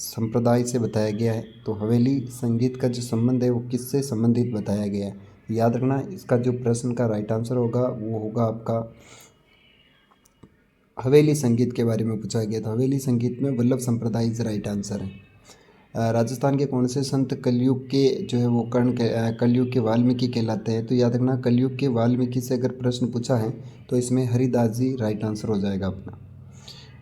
संप्रदाय से बताया गया है। तो हवेली संगीत का जो संबंध है वो किससे संबंधित बताया गया है। याद रखना, इसका जो प्रश्न का राइट आंसर होगा वो होगा आपका हवेली संगीत के बारे में पूछा गया था। हवेली संगीत में वल्लभ संप्रदाय इज राइट आंसर है। राजस्थान के कौन से संत कलयुग के जो है वो कलयुग के वाल्मीकि कहलाते हैं। तो याद रखना, कलयुग के वाल्मीकि से अगर प्रश्न पूछा है तो इसमें हरिदास जी राइट आंसर हो जाएगा अपना।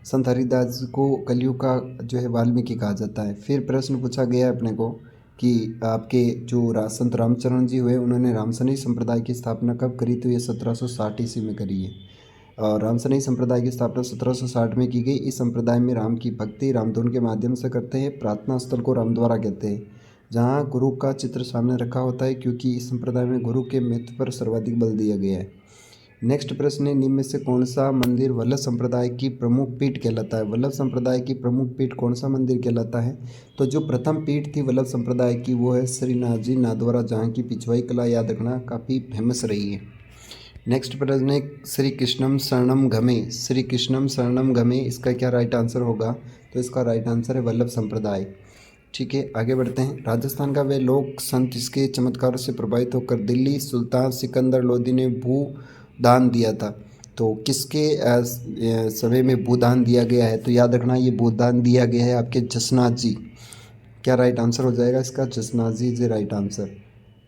संत हरिदास को कलयुग का जो है वाल्मीकि कहा जाता है। फिर प्रश्न पूछा गया है अपने को कि आपके जो संत रामचरण जी हुए उन्होंने रामसनी संप्रदाय की स्थापना कब करी। तो ये 1760 ईस्वी में करी है। और रामसनी संप्रदाय की स्थापना 1760 में की गई। इस संप्रदाय में राम की भक्ति रामधुन के माध्यम से करते हैं। प्रार्थना स्थल को रामद्वारा कहते हैं, जहाँ गुरु का चित्र सामने रखा होता है, क्योंकि इस संप्रदाय में गुरु के महत्व पर सर्वाधिक बल दिया गया है। नेक्स्ट प्रश्न है, निम्न में से कौन सा मंदिर वल्लभ संप्रदाय की प्रमुख पीठ कहलाता है। वल्लभ संप्रदाय की प्रमुख पीठ कौन सा मंदिर कहलाता है। तो जो प्रथम पीठ थी वल्लभ संप्रदाय की वो है श्रीनाथ जी नाथद्वारा, जहाँ की पिछवाई कला याद रखना काफ़ी फेमस रही है। नेक्स्ट प्रश्न है, श्री कृष्णम शरणम गमे। श्री कृष्णम शरणम गमे, इसका क्या राइट आंसर होगा। तो इसका राइट आंसर है वल्लभ संप्रदाय। ठीक है, आगे बढ़ते हैं। राजस्थान का वे लोक संत इसके चमत्कारों से प्रभावित होकर दिल्ली सुल्तान सिकंदर लोदी ने भू दान दिया था। तो किसके समय में भूदान दिया गया है। तो याद रखना, ये भूदान दिया गया है आपके जसनाथ जी। क्या राइट आंसर हो जाएगा इसका, Jasnath ji is right answer.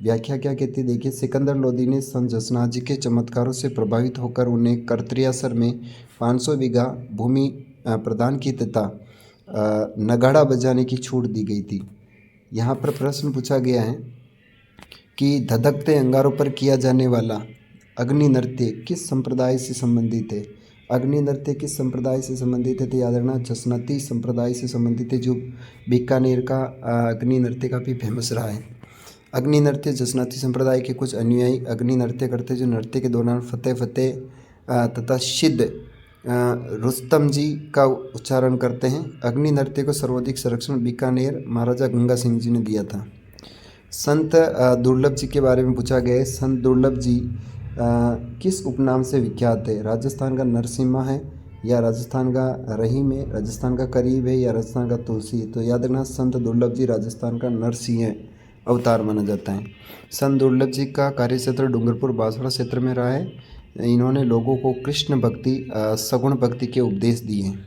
व्याख्या क्या कहती है, देखिए, सिकंदर लोदी ने संत जसनाथ जी के चमत्कारों से प्रभावित होकर उन्हें कर्तरियासर में 500 बीघा भूमि प्रदान की तथा नगाड़ा बजाने की छूट दी गई थी। यहाँ पर प्रश्न पूछा गया है कि धधकते अंगारों पर किया जाने वाला अग्नि नृत्य किस संप्रदाय से संबंधित है। अग्नि नृत्य किस संप्रदाय से संबंधित है। तो याद रखना, जसनती संप्रदाय से संबंधित है। जो बीकानेर का अग्नि नृत्य काफ़ी फेमस रहा है। अग्नि नृत्य जसनाती संप्रदाय के कुछ अनुयायी अग्नि नृत्य करते, जो नृत्य के दौरान फतेह फतेह तथा सिद्ध रुस्तम जी का उच्चारण करते हैं। अग्नि नृत्य को सर्वाधिक संरक्षण बीकानेर महाराजा गंगा सिंह जी ने दिया था। संत दुर्लभ जी के बारे में पूछा गया है। संत दुर्लभ जी किस उपनाम से विख्यात है। राजस्थान का नरसिम्हा है, या राजस्थान का रहीम है, राजस्थान का करीब है, या राजस्थान का तुलसी है। तो याद रखना, संत दुर्लभ जी राजस्थान का नरसिंह अवतार माना जाता है। संत दुर्लभ जी का कार्यक्षेत्र डूंगरपुर बांसवाड़ा क्षेत्र में रहा है। इन्होंने लोगों को कृष्ण भक्ति सगुण भक्ति के उपदेश दिए हैं।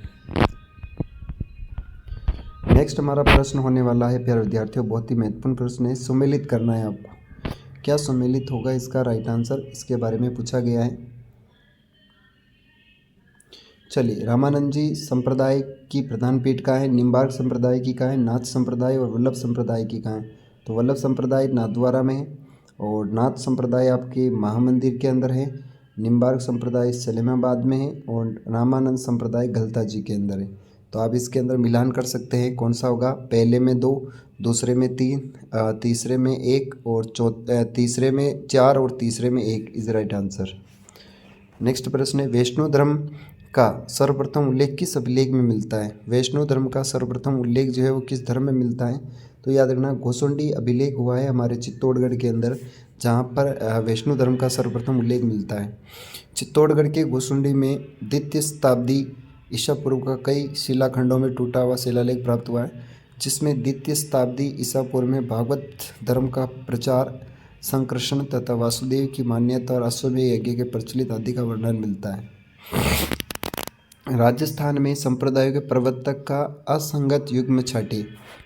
नेक्स्ट हमारा प्रश्न होने वाला है प्यारे विद्यार्थियों, बहुत ही महत्वपूर्ण प्रश्न है। सुमेलित करना है आपको। क्या सुमेलित होगा इसका राइट आंसर, इसके बारे में पूछा गया है। चलिए, रामानंद जी संप्रदाय की प्रधान पीठ कहाँ है। निम्बार्क संप्रदाय की कहाँ है, नाथ संप्रदाय और वल्लभ संप्रदाय की कहाँ है। तो वल्लभ संप्रदाय नाथद्वारा में है, और नाथ संप्रदाय आपके महामंदिर के अंदर है। निम्बार्क संप्रदाय सलेमाबाद में है, और रामानंद संप्रदाय गलता जी के अंदर है। तो आप इसके अंदर मिलान कर सकते हैं, कौन सा होगा। पहले में 2, दूसरे में 3, तीसरे में 1, और तीसरे में 4, और तीसरे में 1 इज राइट आंसर। नेक्स्ट प्रश्न है, वैष्णव धर्म का सर्वप्रथम उल्लेख किस अभिलेख में मिलता है। वैष्णव धर्म का सर्वप्रथम उल्लेख जो है वो किस धर्म में मिलता है। तो याद रखना, घोसुंडी अभिलेख हुआ है हमारे चित्तौड़गढ़ के अंदर, जहाँ पर वैष्णव धर्म का सर्वप्रथम उल्लेख मिलता है। चित्तौड़गढ़ के घोसुंडी में द्वितीय शताब्दी ईसा पूर्व का कई शिलाखंडों में टूटा हुआ शिलालेख प्राप्त हुआ है, जिसमें द्वितीय शताब्दी ईसा पूर्व में भागवत धर्म का प्रचार, संकर्षण तथा वासुदेव की मान्यता और अश्वमेध यज्ञ के प्रचलित आदि का वर्णन मिलता है। राजस्थान में संप्रदायों के प्रवर्तक का असंगत युग्म छाटिए,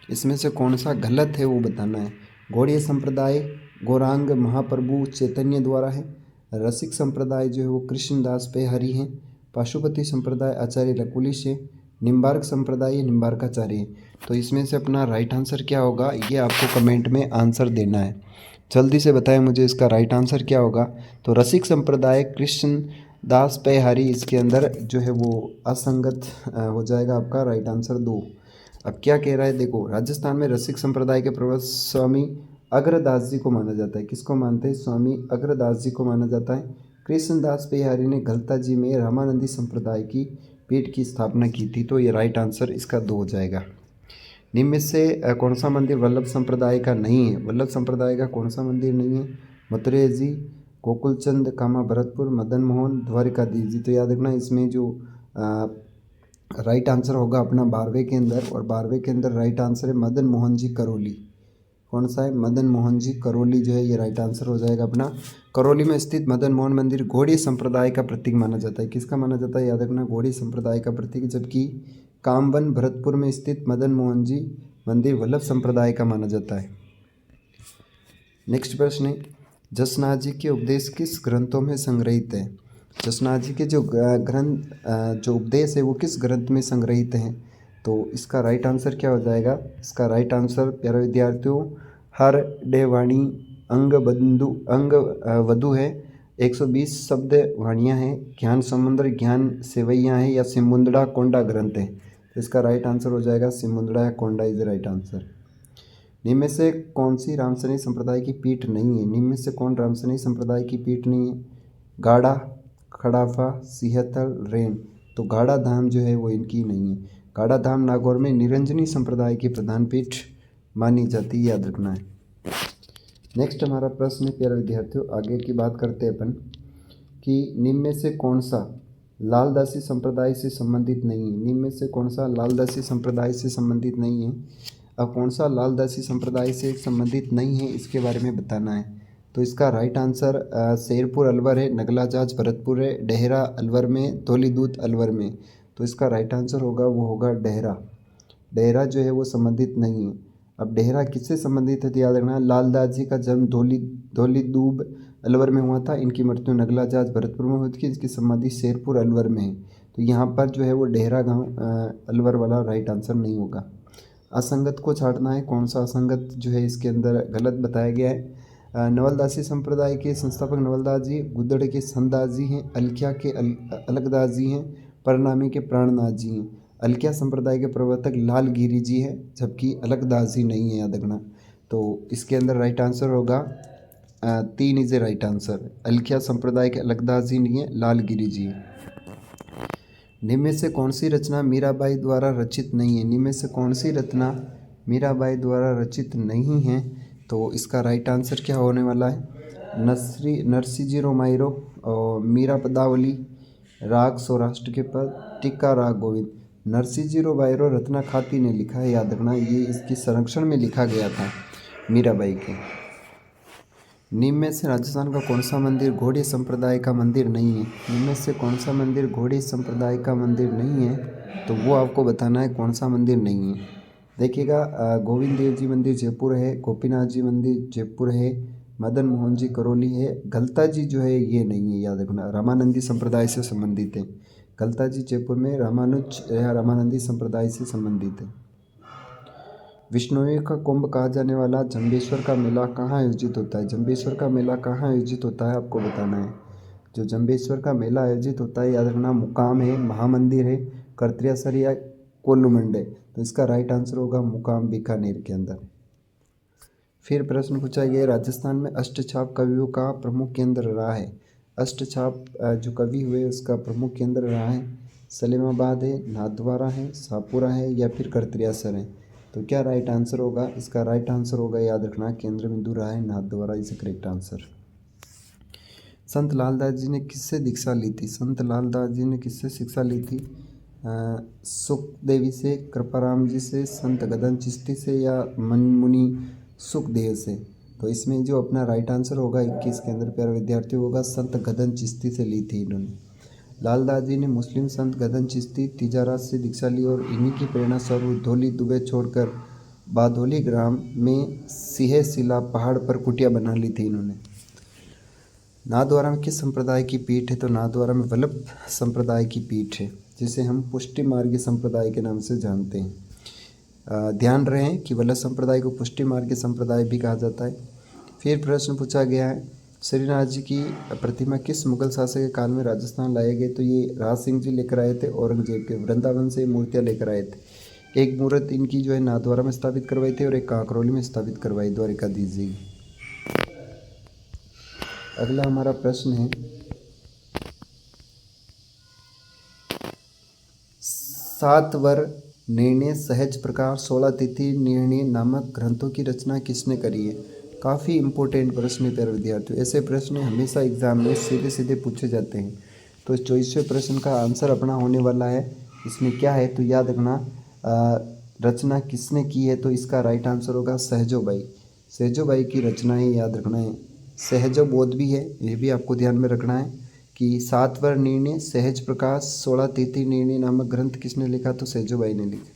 इसमें से कौन सा गलत है वो बताना है। गौड़ीय संप्रदाय गौरांग महाप्रभु चैतन्य द्वारा है। रसिक संप्रदाय जो है वो कृष्णदास पेहरी हैं। पशुपति संप्रदाय आचार्य लकुलिश है। निम्बार्क संप्रदाय निम्बार्काचार्य है। तो इसमें से अपना राइट आंसर क्या होगा, ये आपको कमेंट में आंसर देना है। जल्दी से बताएं मुझे इसका राइट आंसर क्या होगा। तो रसिक संप्रदाय कृष्ण दास पेहरी, इसके अंदर जो है वो असंगत हो जाएगा आपका राइट आंसर 2। अब क्या कह रहा है, देखो, राजस्थान में रसिक संप्रदाय के प्रवर्तक स्वामी अग्रदास जी को माना जाता है। किसको मानते हैं, स्वामी अग्रदास जी को माना जाता है। कृष्णदास पेहरी ने गलता जी में रामानंदी संप्रदाय की पीठ की स्थापना की थी। तो ये राइट आंसर इसका 2 हो जाएगा। निम्न में से कौन सा मंदिर वल्लभ संप्रदाय का नहीं है। वल्लभ संप्रदाय का कौन सा मंदिर नहीं है। मथुरे जी, गोकुलचंद, कामा भरतपुर, मदन मोहन, द्वारिकाधीश जी। तो याद रखना, इसमें जो राइट आंसर होगा अपना 12वें के अंदर, और 12वें के अंदर राइट आंसर है मदन मोहन जी करौली। कौन सा है? मदन मोहन जी करौली जो है ये राइट आंसर हो जाएगा अपना। करौली में स्थित मदन मोहन मंदिर गौड़ीय संप्रदाय का प्रतीक माना जाता है। किसका माना जाता है? याद रखना, गौड़ीय संप्रदाय का प्रतीक। जबकि कामवन भरतपुर में स्थित मदन मोहन जी मंदिर वल्लभ संप्रदाय का माना जाता है। नेक्स्ट प्रश्न है, जसनाथ जी के उपदेश किस ग्रंथों में संग्रहित है? जसनाथ जी के जो ग्रंथ जो उपदेश है वो किस ग्रंथ में संग्रहित हैं? तो इसका राइट आंसर क्या हो जाएगा? इसका राइट आंसर प्यारे विद्यार्थियों हर डेवाणी अंग वधु है, 120 शब्द वाणियाँ हैं, ज्ञान समुद्र ज्ञान सेवैयाँ हैं, या सिमुंदड़ा कोंडा ग्रंथ है। तो इसका राइट आंसर हो जाएगा सिमुंदड़ा या कोंडा इज द राइट आंसर। निम्न में से कौन सी रामसरणी संप्रदाय की पीठ नहीं है? निम्न में से कौन रामसरणी संप्रदाय की पीठ नहीं है? गाड़ा, खड़ाफा, सिहथल, रेन। तो गाड़ा धाम जो है वो इनकी नहीं है। गाड़ा धाम नागौर में निरंजनी संप्रदाय की प्रधान पीठ मानी जाती है, याद रखना है। नेक्स्ट हमारा प्रश्न है प्यारे विद्यार्थियों, आगे की बात करते हैं अपन कि निम्न में से कौन सा लालदासी संप्रदाय से संबंधित नहीं है? निम्न में से कौन सा लालदासी संप्रदाय से संबंधित नहीं है? अब कौन सा लालदासी संप्रदाय से संबंधित नहीं है इसके बारे में बताना है। तो इसका राइट आंसर शेरपुर अलवर है, नगला जाज भरतपुर है, डेहरा अलवर में, धौली दूत अलवर में। तो इसका राइट आंसर होगा वो होगा डेहरा। डेहरा जो है वो संबंधित नहीं है। अब डेहरा किससे संबंधित है? तो याद रखना, लालदास जी का जन्म धौली दूब अलवर में हुआ था, इनकी मृत्यु नगला जाज भरतपुर में हुई थी, इसकी समाधि शेरपुर अलवर में है। तो यहाँ पर जो है वो डेहरा गाँव अलवर वाला राइट आंसर नहीं होगा। असंगत को छांटना है, कौन सा असंगत जो है इसके अंदर गलत बताया गया है। नवलदासी संप्रदाय के संस्थापक नवलदास जी, गुद्दड़ के संतदास जी हैं, अलखिया के अलगदास जी हैं, परनामी के प्राणनाथ जी हैं। अलखिया संप्रदाय के प्रवर्तक लालगिरी जी हैं, जबकि अलगदास जी नहीं है, याद रखना। तो इसके अंदर राइट आंसर होगा 3 इज ए राइट आंसर। अलखिया संप्रदाय के अलगदास जी नहीं है, लालगिरी जी है। निम्न में से कौन सी रचना मीराबाई द्वारा रचित नहीं है? निम्न में से कौन सी रचना मीराबाई द्वारा रचित नहीं है? तो इसका राइट आंसर क्या होने वाला है? नरसिंह रोमायरो और मीरा पदावली, राग सौराष्ट्र के पद, टीका राग गोविंद। नरसिंह रोमायरो रत्ना खाती ने लिखा है, याद रखना, ये इसकी संरक्षण में लिखा गया था मीराबाई के। निम्न में से राजस्थान का कौन सा मंदिर घोड़े संप्रदाय का मंदिर नहीं है? निम्न में से कौन सा मंदिर घोड़े संप्रदाय का मंदिर नहीं है? तो वो आपको बताना है कौन सा मंदिर नहीं है। देखिएगा, गोविंद देव जी मंदिर जयपुर है, गोपीनाथ जी मंदिर जयपुर है, मदन मोहन जी करौली है, गलता जी जो है ये नहीं है, याद रखना, रामानंदी संप्रदाय से संबंधित है। गलता जी जयपुर में रामानुज या रामानंदी संप्रदाय से संबंधित है। विष्णुई का कुंभ कहा जाने वाला जंबेश्वर का मेला कहाँ आयोजित होता है? जंबेश्वर का मेला कहाँ आयोजित होता है आपको बताना है। जो जंबेश्वर का मेला आयोजित होता है, याद रखना, मुकाम है, महामंदिर है, कर्त्रियासर या कोल्लूमंडे। तो इसका राइट आंसर होगा मुकाम, बीकानेर के अंदर। फिर प्रश्न पूछा गया, राजस्थान में अष्टछाप कवियों का प्रमुख केंद्र रहा है। अष्टछाप जो कवि हुए उसका प्रमुख केंद्र रहा है सलेमाबाद है, नाथद्वारा है, शाहपुरा है, या फिर कर्त्रियासर है। तो क्या राइट आंसर होगा? इसका राइट आंसर होगा, याद रखना, केंद्र बिंदु रहा है नाथद्वारा इज करेक्ट आंसर। संत लालदास जी ने किससे दीक्षा ली थी? संत लालदास जी ने किससे शिक्षा ली थी? सुखदेवी से, कृपाराम जी से, संत गदन चिश्ती से, या मुनि सुखदेव से। तो इसमें जो अपना राइट आंसर होगा 21 के अंदर प्यारे विद्यार्थियों होगा संत गदन चिश्ती से ली थी इन्होंने। लालदास जी ने मुस्लिम संत गदन चिश्ती तिजारत से दीक्षा ली और इन्हीं की प्रेरणा स्वरूप धौली दुबे छोड़कर बाधौली ग्राम में सिहे शिला पहाड़ पर कुटिया बना ली थी इन्होंने। नाथद्वारा में किस संप्रदाय की पीठ है? तो नाथद्वारा में वल्लभ संप्रदाय की पीठ है, जिसे हम पुष्टि मार्गी संप्रदाय के नाम से जानते हैं। ध्यान रहे कि वल्लभ संप्रदाय को पुष्टि मार्गी संप्रदाय भी कहा जाता है। फिर प्रश्न पूछा गया है, श्रीनाथ जी की प्रतिमा किस मुगल शासक के काल में राजस्थान लाए गए? तो ये राज सिंह जी लेकर आए थे, औरंगजेब के वृंदावन से मूर्तियाँ लेकर आए थे। एक मूर्त इनकी जो है नाथद्वारा में स्थापित करवाई थी और एक कांकरोली में स्थापित करवाई द्वारिकाधीश जी। अगला हमारा प्रश्न है, सातवर निर्णय, सहज प्रकार, 16 तिथि निर्णय नामक ग्रंथों की रचना किसने करी है? काफ़ी इंपॉर्टेंट प्रश्न है प्यारे विद्यार्थियों। ऐसे प्रश्न हमेशा एग्जाम में सीधे सीधे पूछे जाते हैं। तो 24वें प्रश्न का आंसर अपना होने वाला है इसमें क्या है तो याद रखना रचना किसने की है, तो इसका राइट आंसर होगा सहजोबाई। सहजोबाई की रचना है, याद रखना है। सहजोबोध भी है, ये भी आपको ध्यान में रखना है कि 7 वर निर्णय, सहज प्रकाश, 16 तीर्थी निर्णय नामक ग्रंथ किसने लिखा, तो सहजोबाई ने लिखा।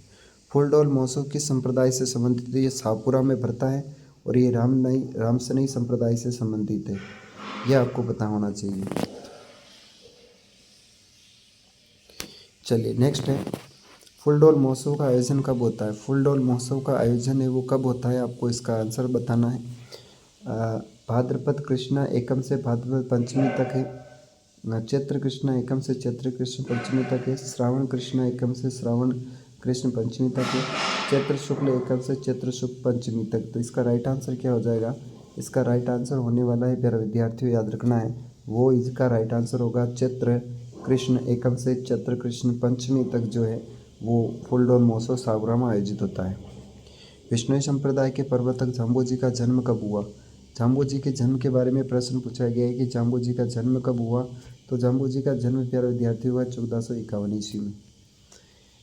फूलडोल महोत्सव किस संप्रदाय से संबंधित है, ये शाहपुरा में पड़ता है और ये रामसनई संप्रदाय से संबंधित है, यह आपको पता होना चाहिए। चलिए नेक्स्ट है, फूलडोल महोत्सव का आयोजन कब होता है। फूलडोल महोत्सव का आयोजन है वो कब होता है, आपको इसका आंसर बताना है। भाद्रपद कृष्ण एकम से भाद्रपद पंचमी तक है, चैत्र कृष्ण एकम से चैत्र कृष्ण पंचमी तक है, श्रावण कृष्ण एकम से श्रावण कृष्ण पंचमी तक है, चैत्र शुक्ल एकम से चैत्र शुक्ल पंचमी तक। तो इसका राइट आंसर क्या हो जाएगा, इसका राइट आंसर होने वाला है, प्यारे विद्यार्थियों याद रखना है, वो इसका राइट आंसर होगा चैत्र कृष्ण एकम से चैत्र कृष्ण पंचमी तक जो है वो फूलडोल महोत्सव शाहपुरा में आयोजित होता है। विष्णुई संप्रदाय के प्रवर्तक जाम्बोजी का जन्म कब हुआ। जाम्बोजी के जन्म के बारे में प्रश्न पूछा गया है कि जाम्बोजी का जन्म कब हुआ, तो जाम्बोजी का जन्म प्यारे विद्यार्थियों हुआ 1451 ईस्वी में।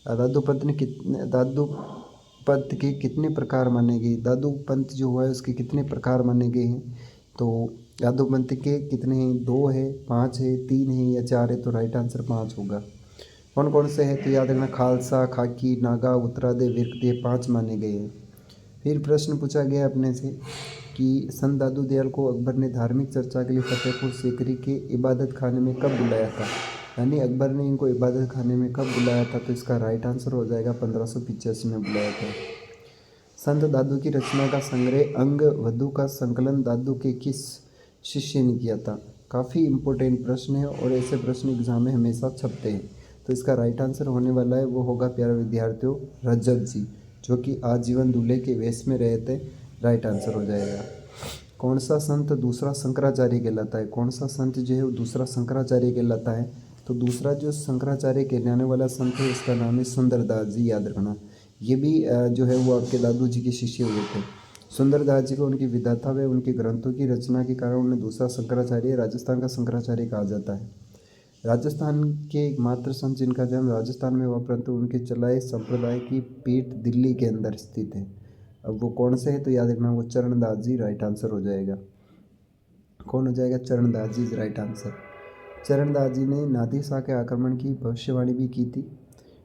दादू पंथ के कितने प्रकार माने गए, दादू पंथ जो हुआ है उसके कितने प्रकार माने गए हैं, तो दादू पंथ के कितने हैं, 2 है, 5 है, 3 है या 4 है, तो राइट आंसर 5 होगा। कौन कौन से हैं, तो याद रखना खालसा, खाकी, नागा, उत्तरादे, विरकदे 5 माने गए हैं। फिर प्रश्न पूछा गया अपने से कि संत दादू दयाल को अकबर ने धार्मिक चर्चा के लिए फतेहपुर सीकरी के इबादत खाने में कब बुलाया था, यानी अकबर ने इनको इबादत खाने में कब बुलाया था, तो इसका राइट आंसर हो जाएगा 1585 में बुलाया था। संत दादू की रचना का संग्रह अंग वधु का संकलन दादू के किस शिष्य ने किया था। काफ़ी इंपॉर्टेंट प्रश्न है और ऐसे प्रश्न एग्जाम में हमेशा छपते हैं, तो इसका राइट आंसर होने वाला है वो होगा प्यारे विद्यार्थियों रजत जी, जो कि आजीवन दूल्हे के वेश में रहे थे, राइट आंसर हो जाएगा। कौन सा संत दूसरा शंकराचार्य कहलाता है, कौन सा संत जो है वो दूसरा शंकराचार्य कहलाता है, तो दूसरा जो शंकराचार्य कहलाने वाला संत है उसका नाम है सुंदरदास जी, याद रखना। ये भी जो है वो आपके दादू जी के शिष्य हुए थे। सुंदरदास जी को उनकी विधाता व उनके ग्रंथों की रचना के कारण उन्हें दूसरा शंकराचार्य, राजस्थान का शंकराचार्य कहा जाता है। राजस्थान के एकमात्र संत जिनका जन्म राजस्थान में हुआ परंतु उनके चलाए संप्रदाय की पीठ दिल्ली के अंदर स्थित है। अब वो कौन से है, तो याद रखना वो चरणदास जी, राइट आंसर हो जाएगा। कौन हो जाएगा, चरणदास जी राइट आंसर। चरणदास जी ने नादिर शाह के आक्रमण की भविष्यवाणी भी की थी।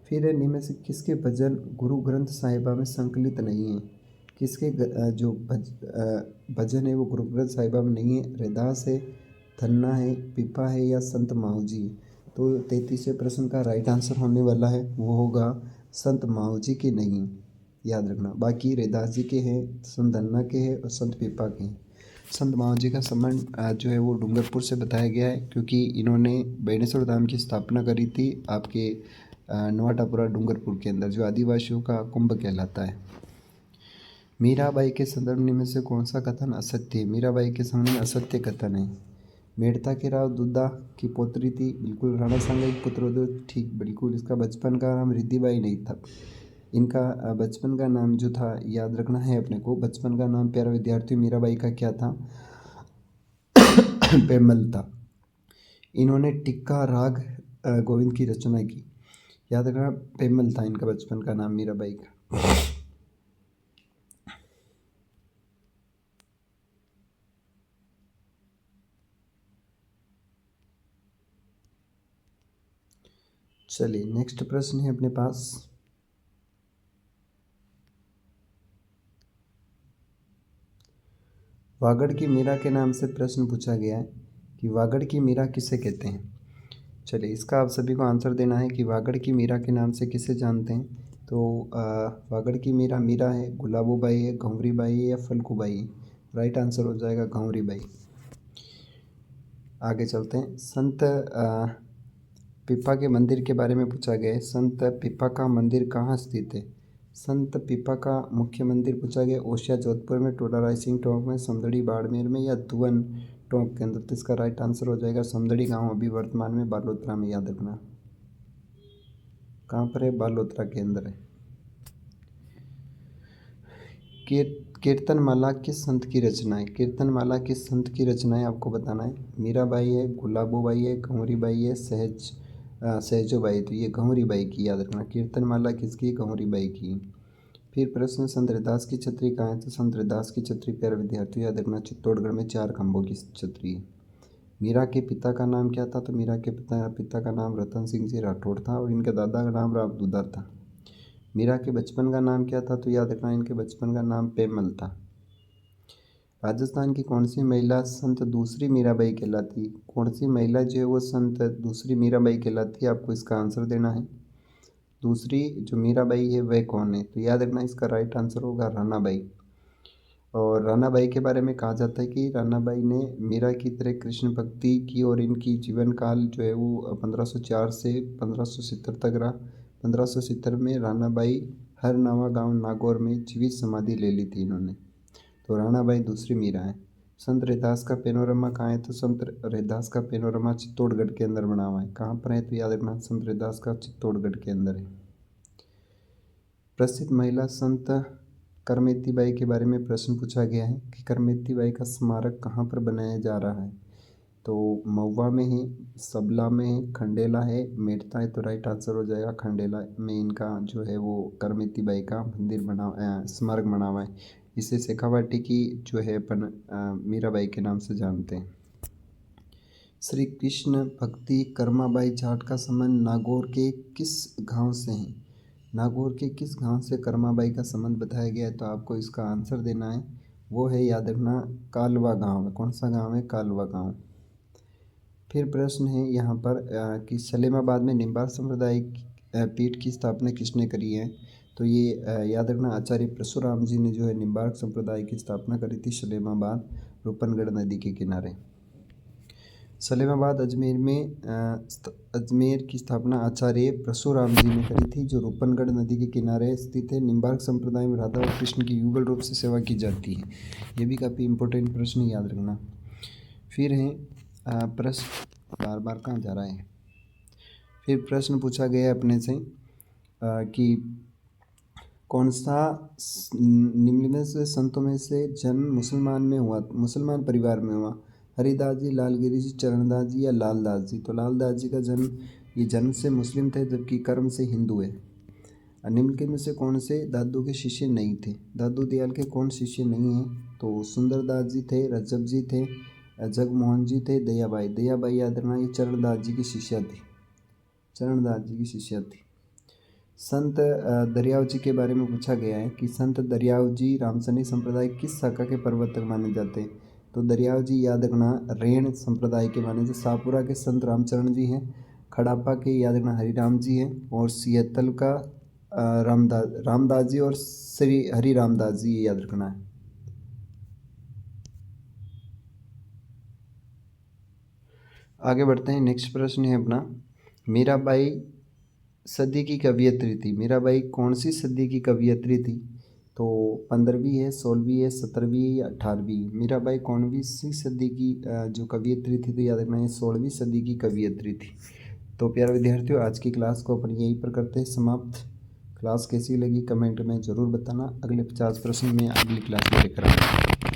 फिर इनमें से किसके भजन गुरु ग्रंथ साहिबा में संकलित नहीं है, किसके जो भजन है वो गुरु ग्रंथ साहिबा में नहीं है, रैदास है, धन्ना है, पिपा है या संत माहूजी है। तो 33वें प्रश्न का राइट आंसर होने वाला है वो होगा संत माहूजी के नहीं, याद रखना। बाकी रैदास जी के हैं, संत धन्ना के हैं और संत पिपा के हैं। संत माहूजी का संबंध जो है वो डूंगरपुर से बताया गया है, क्योंकि इन्होंने बेणेश्वर धाम की स्थापना करी थी आपके नवाटापुरा डूंगरपुर के अंदर, जो आदिवासियों का कुंभ कहलाता है। मीराबाई के संदर्भ में से कौन सा कथन असत्य है, मीराबाई के संबंध में असत्य कथन है। मेड़ता के राव दुद्दा की पोत्री थी, बिल्कुल। राणा सांगा की पुत्र, ठीक बिल्कुल। इसका बचपन का नाम रिद्धिबाई नहीं था, इनका बचपन का नाम जो था याद रखना है अपने को, बचपन का नाम प्यारा विद्यार्थी मीराबाई का क्या था, पेमल था। इन्होंने टिक्का राग गोविंद की रचना की, याद रखना पेमल था इनका बचपन का नाम मीराबाई का। चलिए नेक्स्ट प्रश्न है अपने पास, वागड़ की मीरा के नाम से प्रश्न पूछा गया है कि वागड़ की मीरा किसे कहते हैं। चलिए इसका आप सभी को आंसर देना है कि वागड़ की मीरा के नाम से किसे जानते हैं। तो वागड़ की मीरा मीरा है, गुलाबोबाई है, घंवरी बाई है या फल्गूबाई है, राइट आंसर हो जाएगा घंवरी बाई। आगे चलते हैं, संत पिपा के मंदिर के बारे में पूछा गया है। संत पिपा का मंदिर कहाँ स्थित है। संत पिपा का मुख्य मंदिर पूछा गया ओसिया जोधपुर में, टोडा रायसिंह टोंक में, समदड़ी बाड़मेर में या धुवन टोंक के अंदर। तो इसका राइट आंसर हो जाएगा समदड़ी गांव, अभी वर्तमान में बालोतरा में, याद रखना। कहाँ पर है, बालोतरा के अंदर है। कीर्तनमाला किस संत की रचना है। कीर्तनमाला किस संत की रचना है आपको बताना है। मीराबाई है, गुलाबोबाई है, कंवरीबाई है, सहज सहजोबाई, तो ये घुंगरी बाई की याद रखना। कीर्तनमाला किसकी? घुंगरी बाई की। फिर प्रश्न संत रविदास की छतरी कहाँ है? तो संत रविदास की छतरी प्यारे विद्यार्थी याद रखना चित्तौड़गढ़ में 4 खंभों की छतरी है। मीरा के पिता का नाम क्या था? तो मीरा के पिता का नाम रतन सिंह जी राठौड़ था और इनके दादा का नाम राम दुधार था। मीरा के बचपन का नाम क्या था? तो याद रखना इनके बचपन का नाम पेमल था। राजस्थान की कौन सी महिला संत दूसरी मीराबाई कहलाती? कौन सी महिला जो है वो संत दूसरी मीराबाई कहलाती है? आपको इसका आंसर देना है। दूसरी जो मीराबाई है वह कौन है? तो याद रखना इसका राइट आंसर होगा रानाबाई। और रानाबाई के बारे में कहा जाता है कि रानाबाई ने मीरा की तरह कृष्ण भक्ति की और इनकी जीवन काल जो है वो 1504 से 1570 तक रहा। 1570 में रानाबाई हरनावा गांव नागौर में जीवित समाधि ले ली थी इन्होंने। तो रानाबाई दूसरी मीरा है। संत रैदास का पेनोरमा कहाँ है? तो संत रैदास का पेनोरमा चित्तौड़गढ़ के अंदर बना हुआ है। कहाँ पर है? तो याद रखना संत रैदास का चित्तौड़गढ़ के अंदर है। प्रसिद्ध महिला संत करमेती बाई के बारे में प्रश्न पूछा गया है कि करमेती बाई का स्मारक कहाँ पर बनाया जा रहा है? तो महुआ में है, सबला में है, खंडेला है, मेड़ता है। तो राइट आंसर हो जाएगा खंडेला में इनका जो है वो करमेती बाई का मंदिर बना स्मारक बना हुआ है। इसे शेखावाटी की जो है अपन मीराबाई के नाम से जानते हैं। श्री कृष्ण भक्ति कर्माबाई जाट का संबंध नागौर के किस गांव से है? नागौर के किस गांव से कर्माबाई का संबंध बताया गया है? तो आपको इसका आंसर देना है। वो है याद रखना कालवा गांव है। कौन सा गांव है? कालवा गांव। फिर प्रश्न है यहाँ पर कि सलेमाबाद में निम्बार्क सांप्रदायिक पीठ की स्थापना किसने करी है? तो ये याद रखना आचार्य परशुराम जी ने जो है निम्बार्क संप्रदाय की स्थापना करी थी सलेमाबाद रूपनगढ़ नदी के किनारे। सलेमाबाद अजमेर में अजमेर की स्थापना आचार्य परशुराम जी ने करी थी जो रूपनगढ़ नदी के किनारे स्थित है। निम्बार्क संप्रदाय में राधा और कृष्ण की युगल रूप से सेवा की जाती है। ये भी काफ़ी इंपॉर्टेंट प्रश्न याद रखना। फिर है प्रश्न बार बार कहाँ जा रहा है। फिर प्रश्न पूछा गया है अपने से कि कौन सा निम्न में से संतों में से जन्म मुसलमान परिवार में हुआ? हरिदास जी, लालगिरी जी, चरणदास जी या लालदास जी? तो लालदास जी का जन्म से मुस्लिम थे जबकि कर्म से हिंदू है। निम्न के में से कौन से दादू के शिष्य नहीं थे? दादू दयाल के कौन शिष्य नहीं हैं? तो सुंदरदास जी थे, रजब जी थे, जगमोहन जी थे, दयाबाई याद रखना ये चरणदास जी की शिष्या थी। संत दरियाव जी के बारे में पूछा गया है कि संत दरियाव जी रामसनी संप्रदाय किस शाखा के प्रवर्तक माने जाते हैं? तो दरियाव जी याद रखना रेण संप्रदाय के माने जो शाहपुरा के संत रामचरण जी हैं, खड़ापा के याद रखना हरिराम जी हैं और सियतल का रामदास जी और श्री हरि रामदास जी ये याद रखना है। आगे बढ़ते हैं। नेक्स्ट प्रश्न है अपना मीराबाई सदी की कवियत्री थी। मीराबाई कौन सी सदी की कवियत्री थी? तो 15वीं है, 16वीं है, 17वीं या 18वीं? मीराबाई कौन सी सदी की जो कवियत्री थी? तो याद रखना ये 16वीं सदी की कवियत्री थी। तो प्यारे विद्यार्थियों आज की क्लास को अपन यहीं पर करते हैं समाप्त। क्लास कैसी लगी कमेंट में ज़रूर बताना। अगले 50 प्रश्न में अगली क्लास में लेकर आऊँगा।